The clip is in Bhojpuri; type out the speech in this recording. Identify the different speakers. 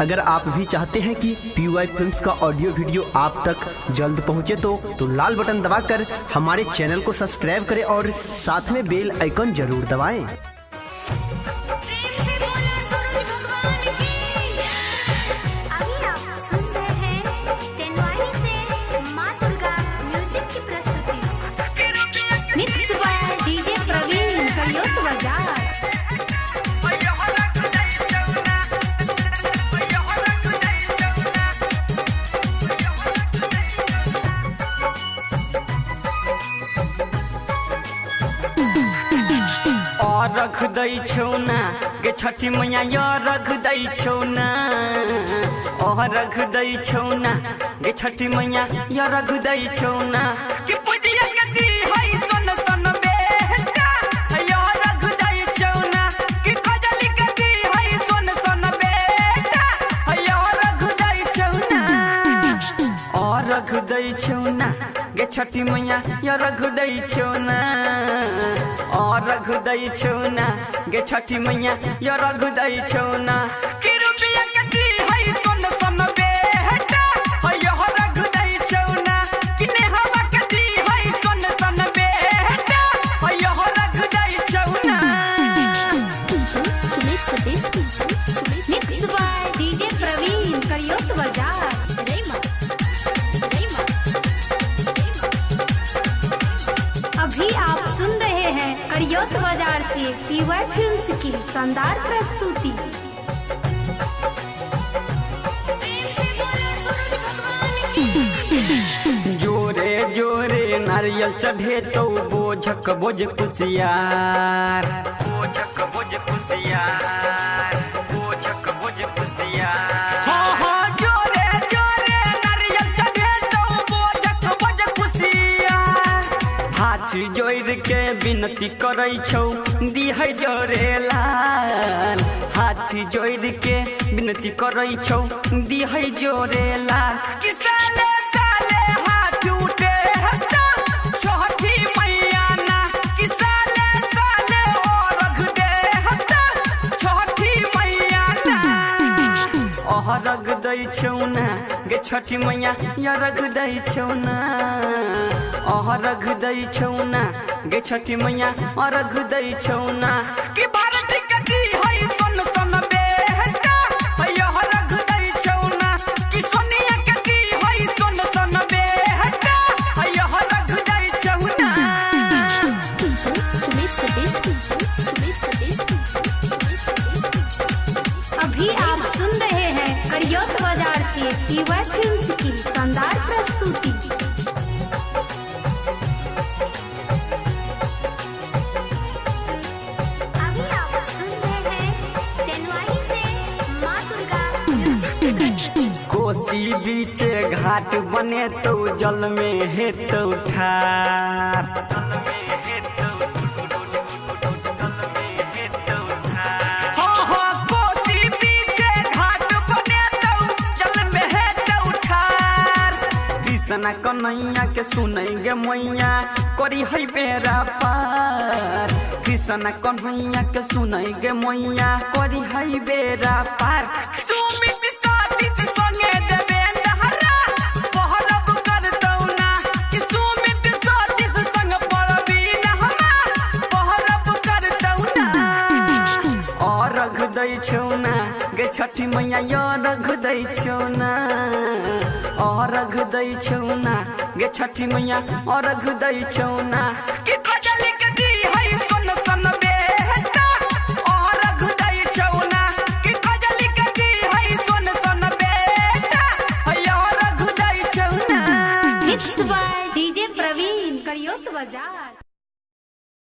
Speaker 1: अगर आप भी चाहते हैं कि PY फिल्म्स का ऑडियो वीडियो आप तक जल्द पहुंचे तो लाल बटन दबाकर हमारे चैनल को सब्सक्राइब करें और साथ में बेल आइकन जरूर दबाएं।
Speaker 2: रख दई छौना के छठी मैया यो रख दई छौना रख दई छौना के छठी मैया यो रख दई छौना कि पुदिया के दी हई सन सन बेटा यो रख दई छौना कि कजली के दी हई सन सन बेटा यो रख दई छौना रख दई छौना के छठी मैया यो रख दई छौना रख दई छौना गे छठी मैया यो रख दई छौना कि रुपया के दी हई सन सन बेटा यो रख दई छौना कि नेहवा के दी हई सन सन बेटा यो रख दई छौना।
Speaker 3: मिक्स बाय डीजे प्रवीण करियोत बाजार अभी आप सुन रहे हैं करियोत बाजार से PY फिल्म्स की शानदार प्रस्तुति।
Speaker 2: जोरे जोरे नारियल चढ़े तो बोझक बोझ कुसियार बोझक बोझ कुसियार बोझक बोझ कुसियार जोरे जोरे नारियल चढ़े तो बोझक बोझ कुसियार हाथ जोड़ के विनती करे छौ दी है जोरे लाल हाथ जोड़ के विनती करे छौ दी है जोरे लाल कि साले साले हाथ उठे हटा छठी मैया ना कि साले साले रख दे हटा छठी मैया ना रख दई छौना गे छठी मैया या रख दई छौना रख दई छौना गे छठी मैया रख दई छौना कि भारत के दी हई सन सन बेटा यो रख दई छौना कि सोनिया के दी हई सन सन बेटा यो रख दई छौना।
Speaker 3: अभी आप सुन रहे हैं करियोत बाजार से PY फिल्म्स की शानदार प्रस्तुति।
Speaker 2: कोसी बीचे घाट बने तो जल में हेतौ ठार कोसी बीचे घाट बने तो जल में हेतौ ठार कृष्णा कन्हैया के सुनै गे मैया करी है बेरा पार कृष्णा कन्हैया के सुनै गे मैया करी है बेरा पार रख दई छौना गे छठी मैया यो रख दई छौना रख दई छौना गे छठी मैया रख दई छौना कि कजली के दी हई सन सन बेटा रख दई छौना कि कजली के दी हई सन सन बेटा यो रख दई छौना।
Speaker 3: मिक्स बाय डीजे प्रवीण करियोत बाजार।